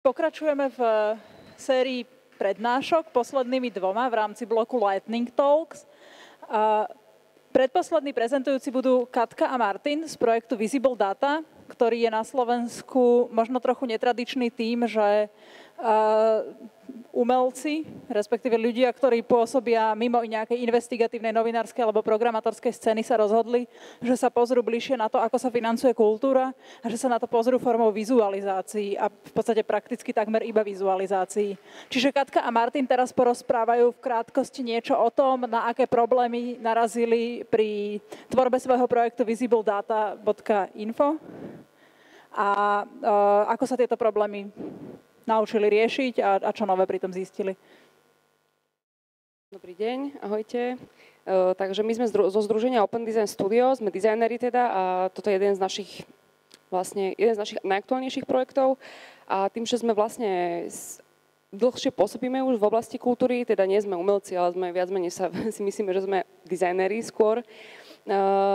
Pokračujeme v sérii prednášok, poslednými dvoma v rámci bloku Lightning Talks. Predposlední prezentujúci budú Katka a Martin z projektu Visible Data, ktorý je na Slovensku možno trochu netradičný tým, že umelci, respektíve ľudia, ktorí pôsobia mimo nejakej investigatívnej, novinárskej alebo programátorskej scény, sa rozhodli, že sa pozrú bližšie na to, ako sa financuje kultúra a že sa na to pozrú formou vizualizácií a v podstate prakticky takmer iba vizualizácií. Čiže Katka a Martin teraz porozprávajú v krátkosti niečo o tom, na aké problémy narazili pri tvorbe svojho projektu visibledata.info a ako sa tieto problémy naučili riešiť a čo nové pri tom zistili. Dobrý deň, ahojte. Takže my sme zo združenia Open Design Studio, sme dizajneri teda a toto je jeden z našich najaktuálnejších projektov. A tým, že sme vlastne dlhšie pôsobíme už v oblasti kultúry, teda nie sme umelci, ale sme viac menej si myslíme, že sme dizajneri skôr.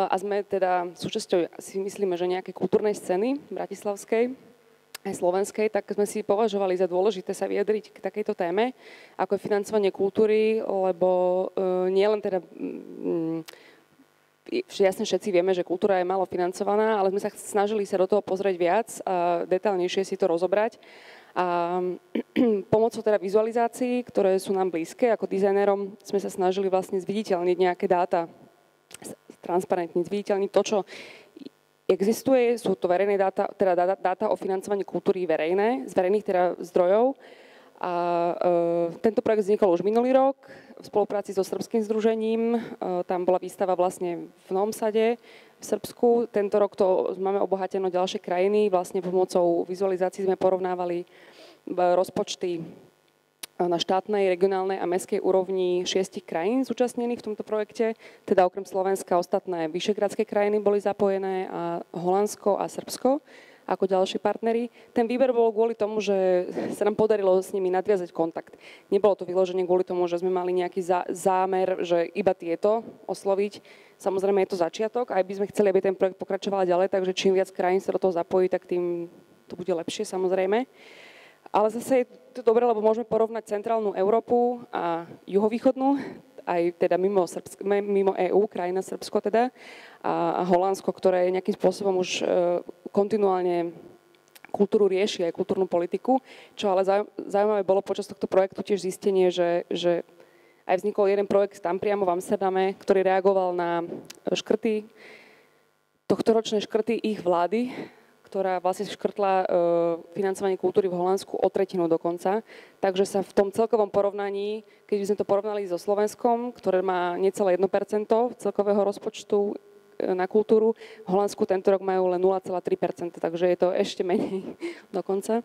A sme teda súčasťou, si myslíme, že nejakej kultúrnej scény bratislavskej, aj slovenskej, tak sme si považovali za dôležité sa vyjadriť k takejto téme, ako je financovanie kultúry, lebo nie len teda, jasne všetci vieme, že kultúra je málo financovaná, ale sme sa snažili sa do toho pozrieť viac a detailnejšie si to rozobrať. A pomocou teda vizualizácií, ktoré sú nám blízke, ako dizajnerom, sme sa snažili vlastne zviditeľniť nejaké dáta, transparentniť, zviditeľniť to, čo existuje, sú to verejné dáta, teda dáta o financovaní kultúry verejné, z verejných teda zdrojov. A tento projekt vznikol už minulý rok v spolupráci so srbským združením. Tam bola výstava vlastne v Novom Sade, v Srbsku. Tento rok to máme obohateno ďalšie krajiny. Vlastne pomocou vizualizácií sme porovnávali rozpočty na štátnej, regionálnej a mestskej úrovni 6 krajín zúčastnených v tomto projekte. Teda okrem Slovenska ostatné vyšehradské krajiny boli zapojené a Holandsko a Srbsko ako ďalší partneri. Ten výber bol kvôli tomu, že sa nám podarilo s nimi nadviazať kontakt. Nebolo to vyloženie kvôli tomu, že sme mali nejaký zámer, že iba tieto osloviť. Samozrejme je to začiatok, aj by sme chceli, aby ten projekt pokračoval ďalej, takže čím viac krajín sa do toho zapojí, tak tým to bude lepšie samozrejme. Ale zase je to dobré, lebo môžeme porovnať centrálnu Európu a juhovýchodnú, aj teda mimo EÚ, krajina Srbsko teda, a Holandsko, ktoré nejakým spôsobom už kontinuálne kultúru rieši, aj kultúrnu politiku. Čo ale zaujímavé bolo počas tohto projektu tiež zistenie, že aj vznikol jeden projekt tam priamo v Amsterdame, ktorý reagoval na škrty, tohtoročné škrty ich vlády, ktorá vlastne škrtla financovanie kultúry v Holandsku o 1/3 dokonca. Takže sa v tom celkovom porovnaní, keď by sme to porovnali so Slovenskom, ktoré má necelé 1% celkového rozpočtu na kultúru, v Holandsku tento rok majú len 0,3%, takže je to ešte menej dokonca.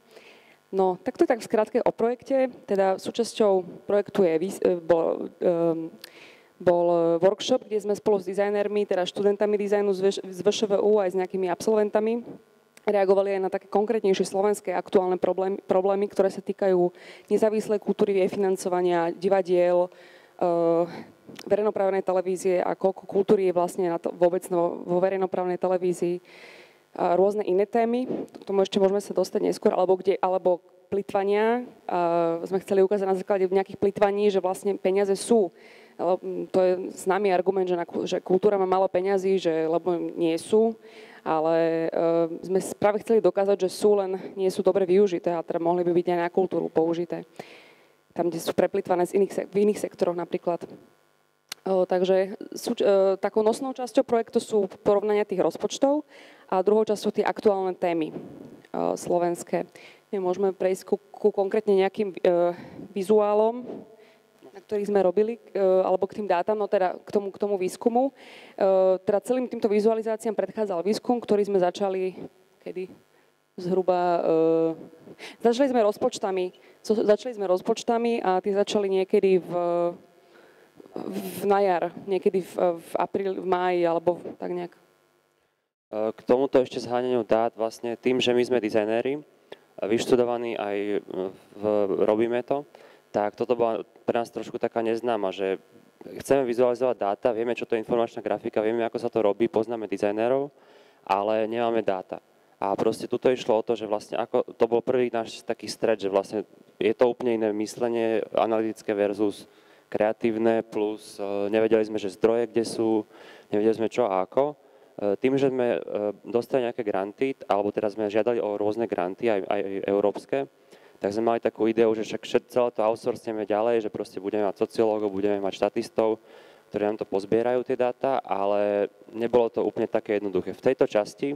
No, tak to je tak v skratke o projekte. Teda súčasťou projektu bol workshop, kde sme spolu s dizajnermi, teda študentami dizajnu z VŠVU aj s nejakými absolventami reagovali aj na také konkrétnejšie slovenské aktuálne problémy, ktoré sa týkajú nezávislej kultúry, jej financovania, divadiel, verejnoprávnej televízie a koľko kultúry je vlastne vôbec vo verejnoprávnej televízii. Rôzne iné témy, k tomu ešte môžeme sa dostať neskôr, alebo plytvania. Sme chceli ukázať na základe nejakých plytvaní, že vlastne peniaze sú. To je známy argument, že kultúra má málo peňazí, lebo nie sú. Ale sme práve chceli dokázať, že nie sú dobre využité a teda mohli by byť aj na kultúru použité. Tam, kde sú preplýtvané v iných sektoroch napríklad. Takže takou nosnou časťou projektu sú porovnania tých rozpočtov a druhou časťou tie aktuálne témy slovenské. Môžeme prejsť ku konkrétne nejakým vizuálom, na ktorých sme robili, alebo k tým dátam, no teda k tomu výskumu. Teda celým týmto vizualizáciám predchádzal výskum, ktorý sme začali, kedy? Zhruba, začali sme rozpočtami a tie začali niekedy na jar, niekedy v apríli, v máji, alebo tak nejak. K tomuto ešte zháňaniu dát, vlastne tým, že my sme dizajnéri, vyštudovaní aj robíme to, tak toto bola pre nás trošku taká neznáma, že chceme vizualizovať dáta, vieme, čo to je informačná grafika, vieme, ako sa to robí, poznáme dizajnérov, ale nemáme dáta. A proste tuto išlo o to, že vlastne ako, to bol prvý náš taký stret, že vlastne je to úplne iné myslenie, analytické versus kreatívne, plus nevedeli sme, že zdroje kde sú, nevedeli sme čo a ako. Tým, že sme dostali nejaké granty, alebo teraz sme žiadali o rôzne granty, aj európske, tak sme mali takú ideu, že však celé to outsourceme ďalej, že proste budeme mať sociológov, budeme mať štatistov, ktorí nám to pozbierajú tie dáta, ale nebolo to úplne také jednoduché. V tejto časti,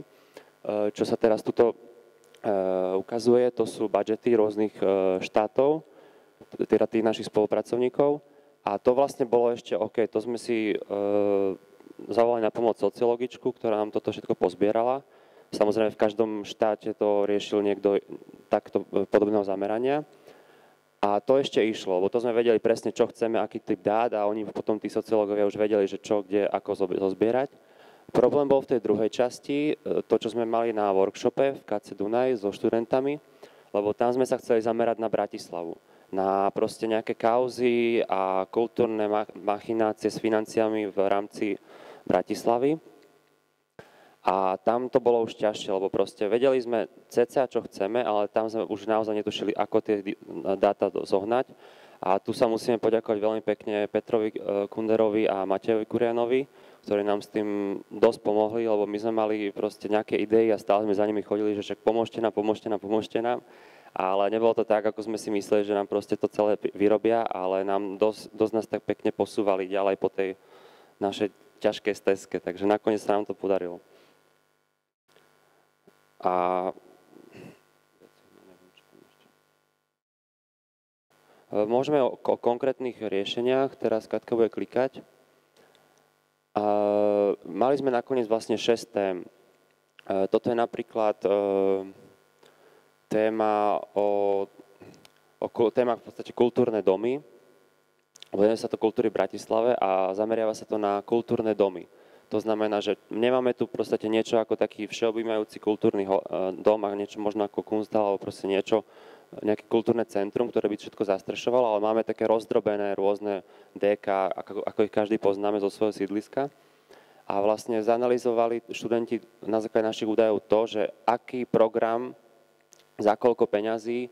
čo sa teraz tuto ukazuje, to sú budžety rôznych štátov, teda tých našich spolupracovníkov. A to vlastne bolo ešte OK, to sme si zavolali na pomoc sociologičku, ktorá nám toto všetko pozbierala. Samozrejme, v každom štáte to riešil niekto takto podobného zamerania. A to ešte išlo, lebo to sme vedeli presne, čo chceme, aký typ dát a oni potom, tí sociológovia, už vedeli, že čo, kde, ako zozbierať. Problém bol v tej druhej časti, to, čo sme mali na workshope v KC Dunaj so študentami, lebo tam sme sa chceli zamerať na Bratislavu. Na proste nejaké kauzy a kultúrne machinácie s financiami v rámci Bratislavy. A tam to bolo už ťažšie, lebo proste vedeli sme cca, čo chceme, ale tam sme už naozaj netušili, ako tie dáta zohnať. A tu sa musíme poďakovať veľmi pekne Petrovi Kunderovi a Matejovi Kurianovi, ktorí nám s tým dosť pomohli, lebo my sme mali proste nejaké idei a stále sme za nimi chodili, že však pomôžte nám. Ale nebolo to tak, ako sme si mysleli, že nám proste to celé vyrobia, ale nám dosť nás tak pekne posúvali ďalej po tej našej ťažkej stezke, takže nakoniec sa nám to podarilo. A môžeme o konkrétnych riešeniach, teraz Katka bude klikať. Mali sme nakoniec vlastne 6 tém. Toto je napríklad téma o témach v podstate kultúrne domy. Venuje sa to kultúry v Bratislave a zameriava sa to na kultúrne domy. To znamená, že nemáme tu v podstate niečo ako taký všeobjímajúci kultúrny dom a niečo možno ako Kunsthal alebo proste niečo, nejaké kultúrne centrum, ktoré by všetko zastrešovalo, ale máme také rozdrobené rôzne DK, ako ich každý poznáme zo svojho sídliska. A vlastne zanalizovali študenti na základe našich údajov to, že aký program, za koľko peňazí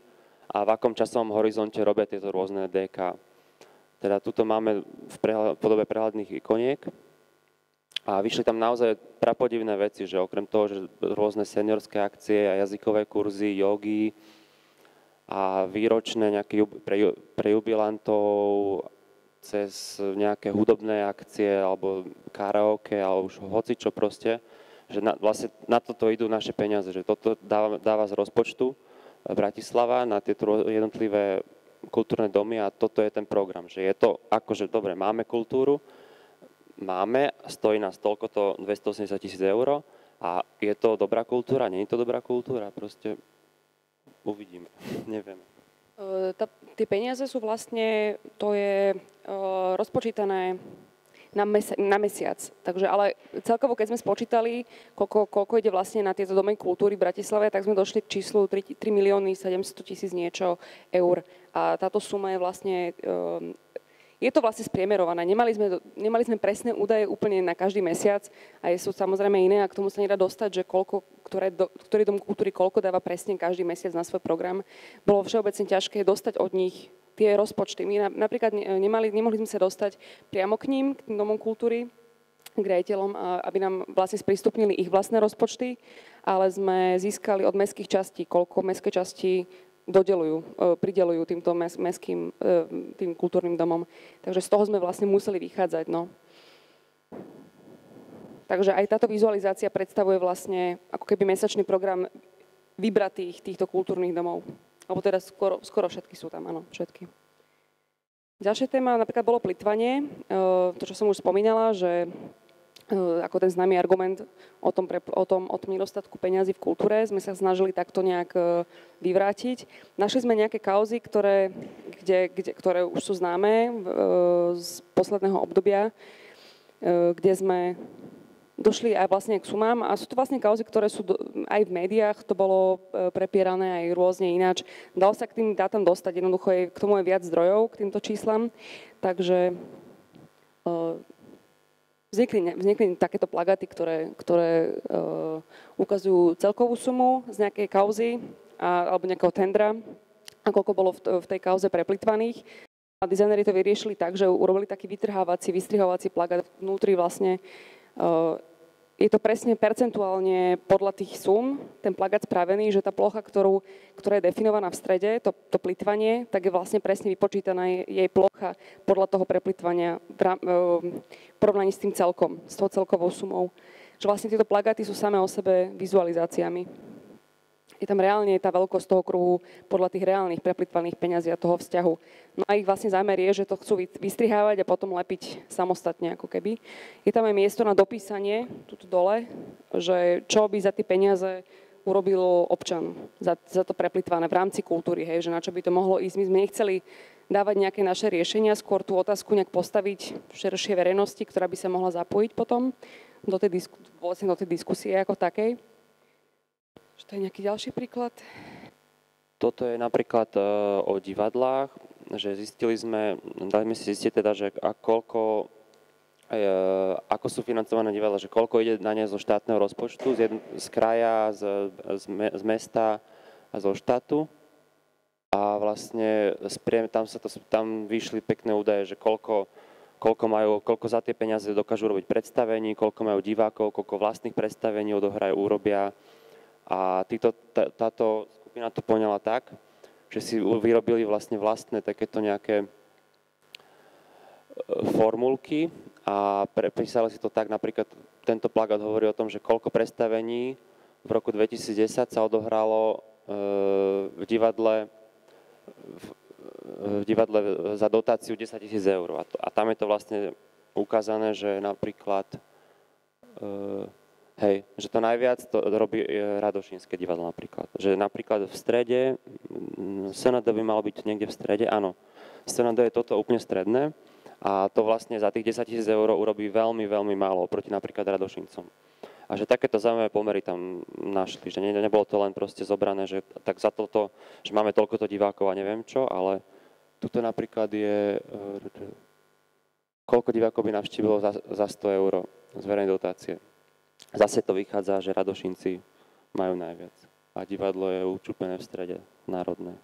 a v akom časovom horizonte robia tieto rôzne DK. Teda tuto máme v podobe prehľadných ikoniek. A vyšli tam naozaj prapodivné veci, že okrem toho, že rôzne seniorské akcie a jazykové kurzy, jogy a výročné nejaké pre jubilantov cez nejaké hudobné akcie alebo karaoke alebo už hocičo proste, že vlastne na toto idú naše peniaze, že toto dáva z rozpočtu Bratislava na tieto jednotlivé kultúrne domy a toto je ten program, že je to akože dobre, máme kultúru, stojí nás toľkoto 280 000 eur a je to dobrá kultúra, nie je to dobrá kultúra, proste uvidíme, neviem. Tie peniaze sú vlastne, to je rozpočítané na mesiac. Takže, ale celkovo, keď sme spočítali, koľko ide vlastne na tieto domy kultúry v Bratislave, tak sme došli k číslu 3 700 000 niečo eur. A táto suma je vlastne... Je to vlastne spriemerované. Nemali sme presné údaje úplne na každý mesiac a sú samozrejme iné a k tomu sa nedá dostať, že ktorý dom kultúry koľko dáva presne každý mesiac na svoj program. Bolo všeobecne ťažké dostať od nich tie rozpočty. My napríklad nemohli sme sa dostať priamo k ním, k tým domom kultúry, k riaditeľom, aby nám vlastne sprístupnili ich vlastné rozpočty, ale sme získali od mestských častí, koľko mestské časti pridelujú týmto mestským tým kultúrnym domom. Takže z toho sme vlastne museli vychádzať. No. Takže aj táto vizualizácia predstavuje vlastne ako keby mesačný program vybratých týchto kultúrnych domov. Alebo teda skoro všetky sú tam, áno, všetky. Ďalšia téma napríklad bolo plytvanie. To, čo som už spomínala, že ako ten známy argument o tom nedostatku peňazí v kultúre sme sa snažili takto nejak vyvrátiť. Našli sme nejaké kauzy, ktoré už sú známe z posledného obdobia, kde sme došli aj vlastne k sumám a sú to vlastne kauzy, ktoré sú aj v médiách, to bolo prepierané aj rôzne ináč. Dalo sa k tým dátam dostať, jednoducho k tomu je viac zdrojov, k týmto číslam, takže vznikli takéto plagáty, ktoré ukazujú celkovú sumu z nejakej kauzy alebo nejakého tendra a koľko bolo v tej kauze preplitvaných. A dizajneri to vyriešili tak, že urobili taký vystrihovací plagát vnútri vlastne. Je to presne percentuálne podľa tých sum, ten plagát spravený, že tá plocha, ktorá je definovaná v strede, to plytvanie, tak je vlastne presne vypočítaná jej plocha podľa toho preplitvania v porovnaní s tým celkom, s tou celkovou sumou. Že vlastne tieto plagáty sú samé o sebe vizualizáciami. Je tam reálne tá veľkosť toho kruhu podľa tých reálnych preplitvaných peňazí a toho vzťahu. No a ich vlastne zámer je, že to chcú vystrihávať a potom lepiť samostatne ako keby. Je tam aj miesto na dopísanie, tuto dole, že čo by za tie peniaze urobil občan za to preplitvané v rámci kultúry, hej, že na čo by to mohlo ísť. My sme nechceli dávať nejaké naše riešenia, skôr tú otázku nejak postaviť v širšej verejnosti, ktorá by sa mohla zapojiť potom do tej diskusie ako takej. To je nejaký ďalší príklad? Toto je napríklad o divadlách, že dali sme si zistiť teda, že ako sú financované divadla, že koľko ide na ne zo štátneho rozpočtu, z kraja, z mesta a zo štátu. A vlastne tam vyšli pekné údaje, že koľko za tie peniaze dokážu robiť predstavení, koľko majú divákov, koľko vlastných predstavení urobia. A táto skupina to poňala tak, že si vyrobili vlastné takéto nejaké formulky a prepísali si to tak, napríklad tento plagát hovorí o tom, že koľko predstavení v roku 2010 sa odohralo v divadle za dotáciu 10 000 eur. A tam je to vlastne ukázané, že napríklad že to najviac to robí Radošínske divadlo napríklad. Že napríklad v strede, SND by malo byť niekde v strede, áno. SND je toto úplne stredné a to vlastne za tých 10 000 eur urobí veľmi, veľmi málo oproti napríklad Radošíncom. A že takéto zaujímavé pomery tam našli, že nebolo to len proste zobrané, že tak za toto, že máme toľkoto divákov a neviem čo, ale tuto napríklad je, koľko divákov by navštívilo za 100 eur z verejnej dotácie. Zase to vychádza, že Radošinci majú najviac a divadlo je učupené v strede, národné.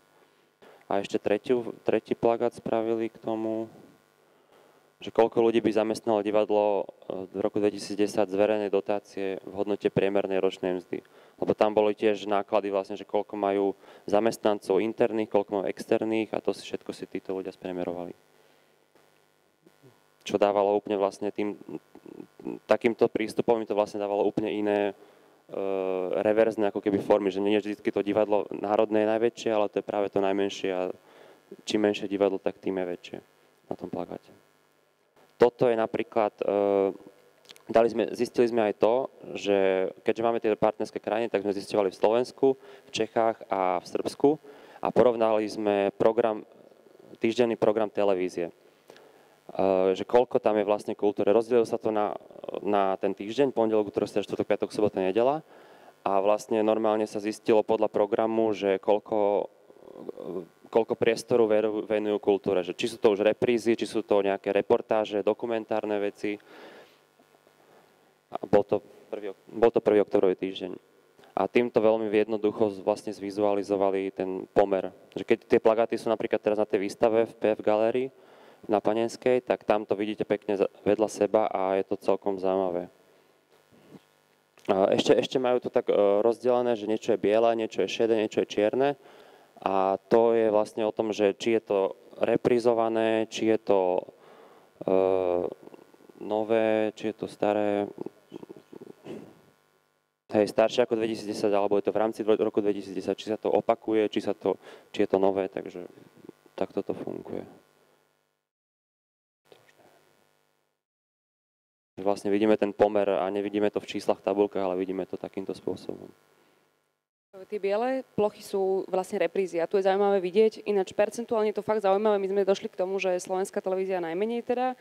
A ešte tretí plagát spravili k tomu, že koľko ľudí by zamestnalo divadlo v roku 2010 z verejnej dotácie v hodnote priemernej ročnej mzdy. Lebo tam boli tiež náklady vlastne, že koľko majú zamestnancov interných, koľko majú externých a to všetko si títo ľudia spriemerovali. Čo dávalo úplne vlastne takýmto prístupom mi to vlastne dávalo úplne iné reverzné ako keby formy, že nie vždy to divadlo národné je najväčšie, ale to je práve to najmenšie a čím menšie divadlo, tak tým je väčšie na tom plagáte. Toto je napríklad, zistili sme aj to, že keďže máme tie partnerské krajiny, tak sme zisťovali v Slovensku, v Čechách a v Srbsku a porovnali sme týždenný program televízie. Že koľko tam je vlastne kultúry. Rozdielilo sa to na ten týždeň, pondelok, útorok, streda, štvrtok, piatok, sobota, nedeľa. A vlastne normálne sa zistilo podľa programu, že koľko priestoru venujú kultúre. Že či sú to už reprízy, či sú to nejaké reportáže, dokumentárne veci. A bol to 1. októbrový týždeň. A týmto veľmi jednoducho vlastne zvizualizovali ten pomer. Že keď tie plagáty sú napríklad teraz na tej výstave v PF Galérii, na Panenskej, tak tam to vidíte pekne vedľa seba a je to celkom zaujímavé. Ešte majú to tak rozdelené, že niečo je biele, niečo je šedé, niečo je čierne a to je vlastne o tom, že či je to reprizované, či je to nové, či je to staré, staršie ako 2010, alebo je to v rámci roku 2010, či sa to opakuje, či je to nové, takže takto to funguje. Vlastne vidíme ten pomer a nevidíme to v číslach, tabulkách, ale vidíme to takýmto spôsobom. Tie biele plochy sú vlastne reprízy a tu je zaujímavé vidieť, ináč percentuálne je to fakt zaujímavé, my sme došli k tomu, že slovenská televízia najmenej teda,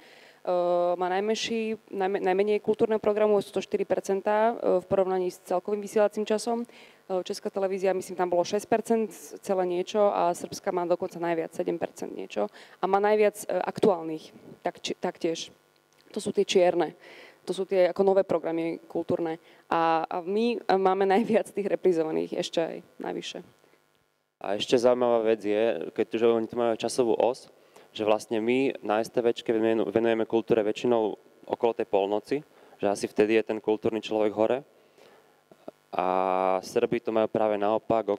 má najmenej kultúrneho programu, sú to 4% v porovnaní s celkovým vysielacím časom. Česká televízia, myslím, tam bolo 6% celé niečo a srbská má dokonca najviac, 7% niečo a má najviac aktuálnych taktiež. To sú tie čierne. To sú tie ako nové programy kultúrne. A my máme najviac tých reprizovaných, ešte aj najvyššie. A ešte zaujímavá vec je, keďže oni tu majú časovú os, že vlastne my na STVčke venujeme kultúre väčšinou okolo tej polnoci, že asi vtedy je ten kultúrny človek hore. A Srbi to majú práve naopak,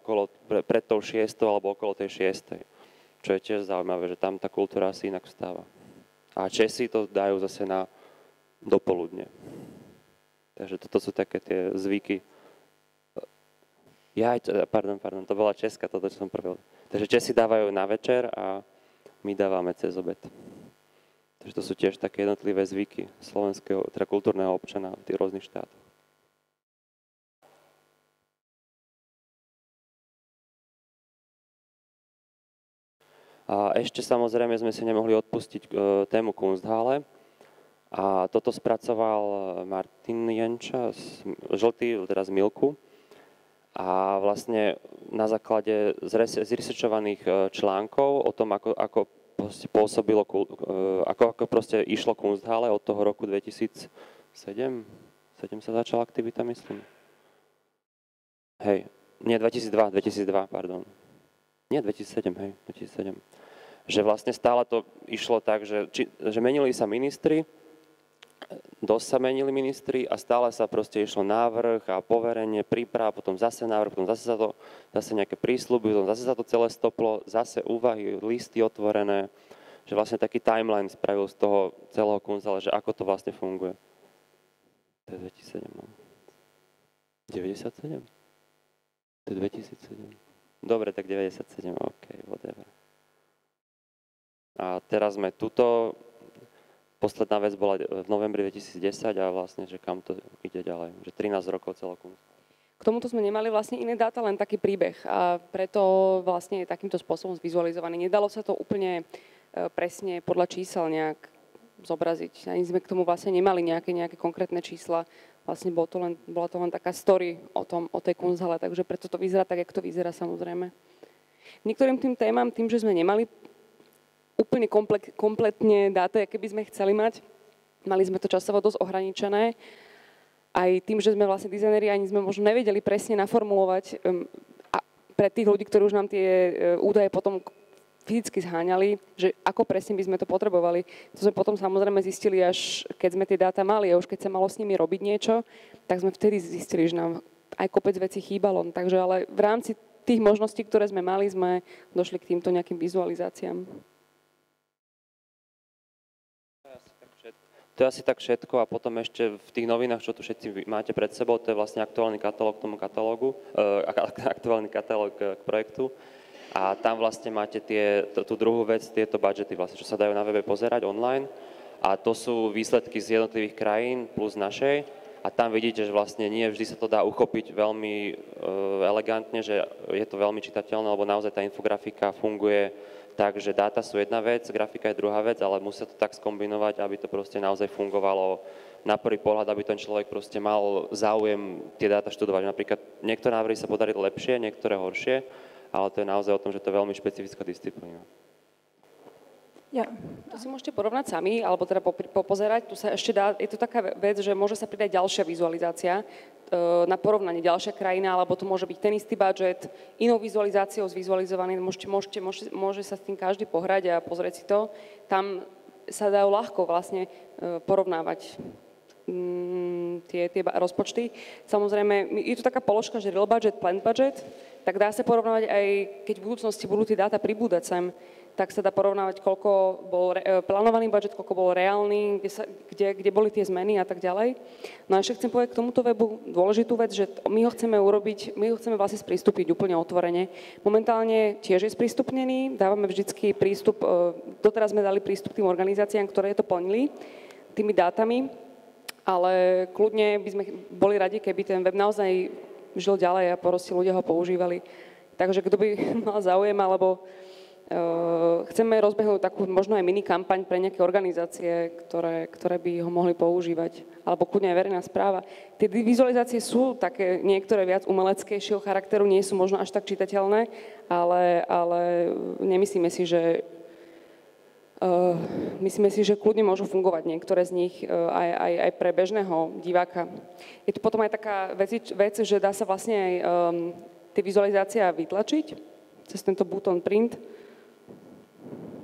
pred tou 6. alebo okolo tej 6. Čo je tiež zaujímavé, že tam tá kultúra asi inak vstáva. A Česi to dajú zase na dopoludne. Takže toto sú také tie zvyky. Pardon, to bola Česka, toto, čo som prvil. Takže Česi dávajú na večer a my dávame cez obed. Takže to sú tiež také jednotlivé zvyky slovenského, teda kultúrneho občana v tých rôznych štátoch. A ešte samozrejme sme si nemohli odpustiť tému Kunsthalle. A toto spracoval Martin Jenča, žltý, teraz Milku. A vlastne na základe zresearchovaných článkov o tom, ako pôsobilo, ako proste išlo Kunsthalle od toho roku 2007. 7 sa začala aktivita, myslím. Hej, nie, 2002, pardon. Nie, 2007, hej, 2007. Že vlastne stále to išlo tak, že menili sa ministri, dosť sa menili ministri a stále sa proste išlo návrh a poverenie, príprava, potom zase návrh, potom zase nejaké prísľuby, potom zase sa to celé stoplo, zase úvahy, listy otvorené, že vlastne taký timeline spravil z toho celého Kunsthalle, že ako to vlastne funguje. To je 2007, no. 97? To je 2007. Dobre, tak 97, OK, whatever. A teraz sme tuto, posledná vec bola v novembri 2010 a vlastne, že kam to ide ďalej, že 13 rokov celkom. K tomuto sme nemali vlastne iné dáta, len taký príbeh a preto vlastne je takýmto spôsobom zvizualizovaný. Nedalo sa to úplne presne podľa čísel nejak zobraziť. Ani sme k tomu vlastne nemali nejaké konkrétne čísla. Vlastne bola to len taká story o tej Kunsthalle, takže preto to vyzerá tak, jak to vyzerá samozrejme. Niektorým tým témam, tým, že sme nemali úplne kompletne dáta, aké by sme chceli mať, mali sme to časovo dosť ohraničené. Aj tým, že sme vlastne dizajneri, ani sme možno nevedeli presne naformulovať a pre tých ľudí, ktorí už nám tie údaje potom fyzicky zháňali, že ako presne by sme to potrebovali. To sme potom samozrejme zistili, až keď sme tie dáta mali a už keď sa malo s nimi robiť niečo, tak sme vtedy zistili, že nám aj kopec vecí chýbalo. Takže ale v rámci tých možností, ktoré sme mali, sme došli k týmto nejakým vizualizáciám. To je asi tak všetko a potom ešte v tých novinách, čo tu všetci máte pred sebou, to je vlastne aktuálny katalóg k tomu katalógu, aktuálny katalóg k projektu. A tam vlastne máte tú druhú vec, tieto budžety, vlastne, čo sa dajú na webe pozerať online. A to sú výsledky z jednotlivých krajín plus našej. A tam vidíte, že vlastne nie vždy sa to dá uchopiť veľmi elegantne, že je to veľmi čitateľné, lebo naozaj tá infografika funguje tak, že dáta sú jedna vec, grafika je druhá vec, ale musí sa to tak skombinovať, aby to proste naozaj fungovalo na prvý pohľad, aby ten človek proste mal záujem tie dáta študovať. Napríklad niektoré návrhy sa podarili lepšie, niektoré horšie, ale to je naozaj o tom, že to je veľmi špecifická disciplína. Ja. To si môžete porovnať sami, alebo teda popozerať. Tu sa ešte dá, je to taká vec, že môže sa pridať ďalšia vizualizácia na porovnanie, ďalšia krajina, alebo to môže byť ten istý budget, inou vizualizáciou zvizualizovaný, môže sa s tým každý pohrať a pozrieť si to. Tam sa dajú ľahko vlastne porovnávať tie rozpočty. Samozrejme, je tu taká položka, že real budget, planned budget, tak dá sa porovnávať aj, keď v budúcnosti budú tie dáta pribúdať sem, tak sa dá porovnávať, koľko bol plánovaný budget, koľko bol reálny, kde boli tie zmeny a tak ďalej. No a ešte chcem povedať k tomuto webu dôležitú vec, že my ho chceme vlastne sprístupniť úplne otvorene. Momentálne tiež je sprístupnený, dávame vždycky prístup, doteraz sme dali prístup tým organizáciám, ktoré to plnili, tými dátami, ale kľudne by sme boli radi, keby ten web naozaj žil ďalej a proste ľudia ho používali. Takže kto by mal záujem, alebo chceme rozbehnúť takú možno aj mini kampaň pre nejaké organizácie, ktoré by ho mohli používať, alebo kľudne aj verejná správa. Tie vizualizácie sú také niektoré viac umeleckejšieho charakteru, nie sú možno až tak čitateľné, ale nemyslíme si, že myslíme si, že kľudne môžu fungovať niektoré z nich aj pre bežného diváka. Je tu potom aj taká vec, že dá sa vlastne aj tie vizualizácia vytlačiť cez tento button print.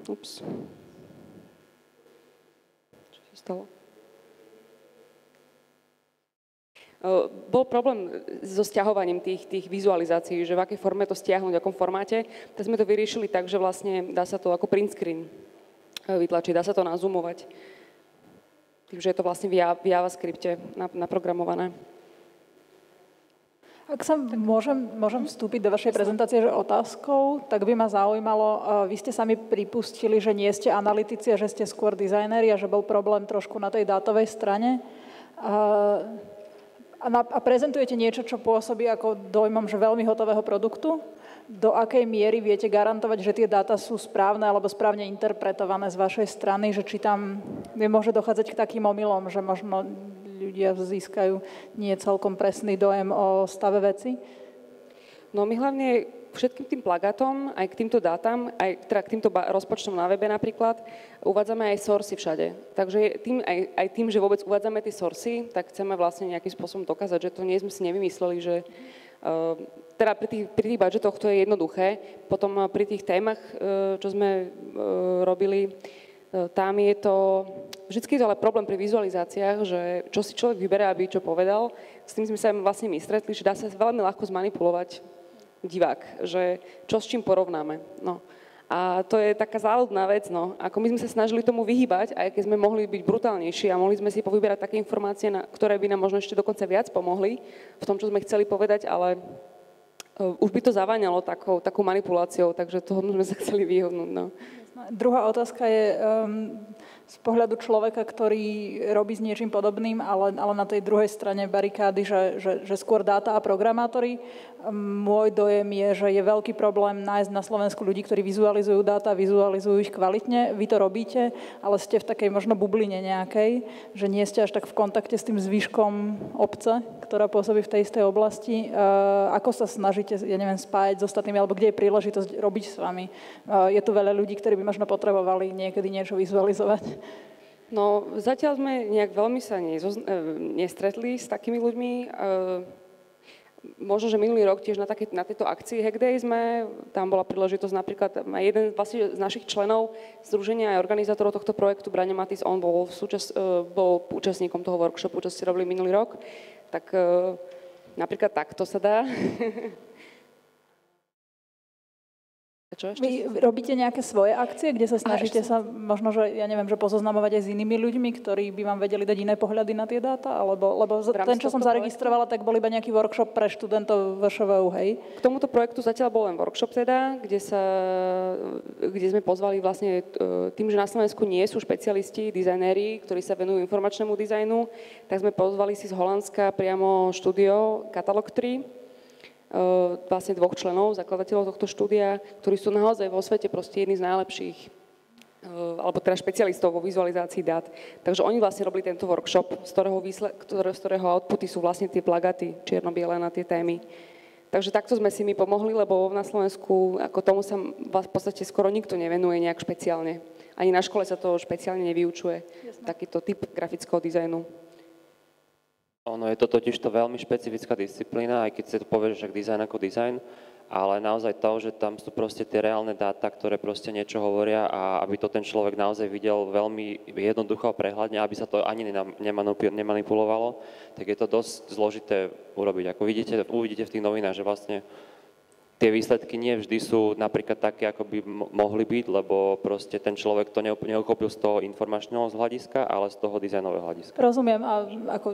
Ups. Čo sa stalo? Bol problém so sťahovaním tých vizualizácií, že v akej forme to stiahnuť, v akom formáte. Tak sme to vyriešili tak, že vlastne dá sa to ako print screen vytlačiť, dá sa to nazoomovať. Takže je to vlastne v JavaScripte naprogramované. Ak sa môžem vstúpiť do vašej prezentácie že otázkou, tak by ma zaujímalo, vy ste sami pripustili, že nie ste analytici a že ste skôr dizajnéri a že bol problém trošku na tej dátovej strane. A prezentujete niečo, čo pôsobí ako dojmom, že veľmi hotového produktu. Do akej miery viete garantovať, že tie dáta sú správne alebo správne interpretované z vašej strany, že či tam nemôže dochádzať k takým omylom, že možno ľudia získajú nie celkom presný dojem o stave veci? No my hlavne všetkým tým plagátom, aj k týmto dátam, aj teda k týmto rozpočtom na webe napríklad, uvádzame aj sourcy všade. Takže aj tým, že vôbec uvádzame tie sourcy, tak chceme vlastne nejakým spôsobom dokázať, že to nie sme si nevymysleli, že teda pri tých budžetoch to je jednoduché. Potom pri tých témach, čo sme robili, tam je to, vždycky je to ale problém pri vizualizáciách, že čo si človek vyberá, aby čo povedal. S tým sme sa vlastne my stretli, že dá sa veľmi ľahko zmanipulovať divák, že čo s čím porovnáme. No. A to je taká záľudná vec, no. Ako my sme sa snažili tomu vyhýbať, aj keď sme mohli byť brutálnejší a mohli sme si povyberať také informácie, ktoré by nám možno ešte dokonca viac pomohli v tom, čo sme chceli povedať, ale už by to zaváňalo takou manipuláciou, takže toho sme sa chceli vyhodnúť. No. Druhá otázka je z pohľadu človeka, ktorý robí s niečím podobným, ale na tej druhej strane barikády, že skôr dáta a programátori. Môj dojem je, že je veľký problém nájsť na Slovensku ľudí, ktorí vizualizujú dáta, vizualizujú ich kvalitne. Vy to robíte, ale ste v takej možno bubline nejakej, že nie ste až tak v kontakte s tým zvyškom obce, ktorá pôsobí v tej istej oblasti. Ako sa snažíte, spájať s ostatnými, alebo kde je príležitosť robiť s vami? Je tu veľa ľudí, ktorí by možno potrebovali niekedy niečo vizualizovať. No, zatiaľ sme nejak veľmi sa nestretli s takými ľuďmi. Možno, že minulý rok tiež na tejto akcii Hackday tam bola príležitosť napríklad, jeden vlastne z našich členov združenia a organizátorov tohto projektu, Braňo Matis, on bol účastníkom toho workshopu, čo ste robili minulý rok. Tak napríklad takto sa dá. Vy robíte nejaké svoje akcie, kde sa snažíte sa možno, že že pozoznamovať aj s inými ľuďmi, ktorí by vám vedeli dať iné pohľady na tie dáta? Lebo ten, čo som zaregistrovala, tak bol iba nejaký workshop pre študentov VŠVU, hej? K tomuto projektu zatiaľ bol len workshop teda, kde sme pozvali vlastne tým, že na Slovensku nie sú špecialisti, dizajnéri, ktorí sa venujú informačnému dizajnu, tak sme pozvali si z Holandska priamo štúdio Katalog 3, vlastne 2 členov, zakladateľov tohto štúdia, ktorí sú naozaj vo svete proste jedni z najlepších, alebo teda špecialistov vo vizualizácii dát. Takže oni vlastne robili tento workshop, z ktorého outputy sú vlastne tie plagáty čierno-biele na tie témy. Takže takto sme si my pomohli, lebo na Slovensku ako tomu sa v podstate skoro nikto nevenuje nejak špeciálne. Ani na škole sa to špeciálne nevyučuje, takýto typ grafického dizajnu. Ono je to totiž to veľmi špecifická disciplína, aj keď sa to povie, že dizajn ako dizajn, ale naozaj to, že tam sú proste tie reálne dáta, ktoré proste niečo hovoria a aby to ten človek naozaj videl veľmi jednoducho a prehľadne, aby sa to ani nemanipulovalo, tak je to dosť zložité urobiť. Ako uvidíte v tých novinách, že vlastne tie výsledky nie vždy sú napríklad také, ako by mohli byť, lebo proste ten človek to neuchopil z toho informačného hľadiska, ale z toho dizajnového hľadiska. Rozumiem a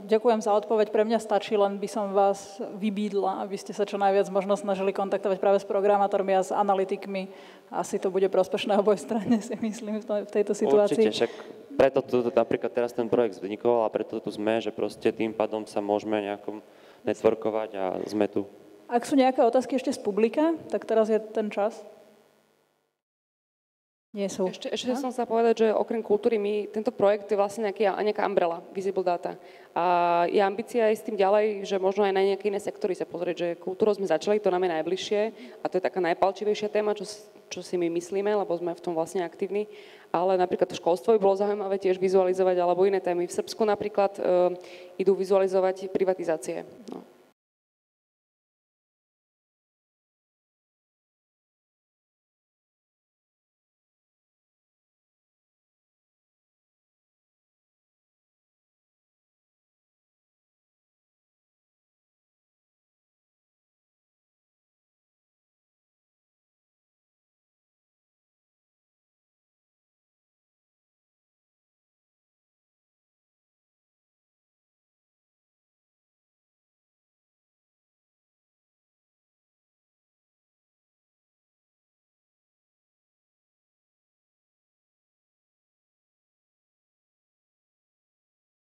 ďakujem za odpoveď. Pre mňa stačí, len by som vás vybídla, aby ste sa čo najviac možno snažili kontaktovať práve s programátormi a s analytikmi. Asi to bude prospešné obojstranne, si myslím, v tejto situácii. Určite, však preto tu napríklad teraz ten projekt vznikol a preto tu sme, že proste tým pádom sa môžeme nejakom networkovať a sme tu. Ak sú nejaké otázky ešte z publika, tak teraz je ten čas. nie sú. Ešte som sa povedať, že okrem kultúry tento projekt je vlastne nejaká umbrella, Visible Data. A je ambícia aj s tým ďalej, že možno aj na nejaké iné sektory sa pozrieť, že kultúrou sme začali, to nám je najbližšie a to je taká najpalčivejšia téma, čo si my myslíme, lebo sme v tom vlastne aktívni. Ale napríklad to školstvo by bolo zaujímavé tiež vizualizovať, alebo iné témy. V Srbsku napríklad idú vizualizovať privatizácie. No.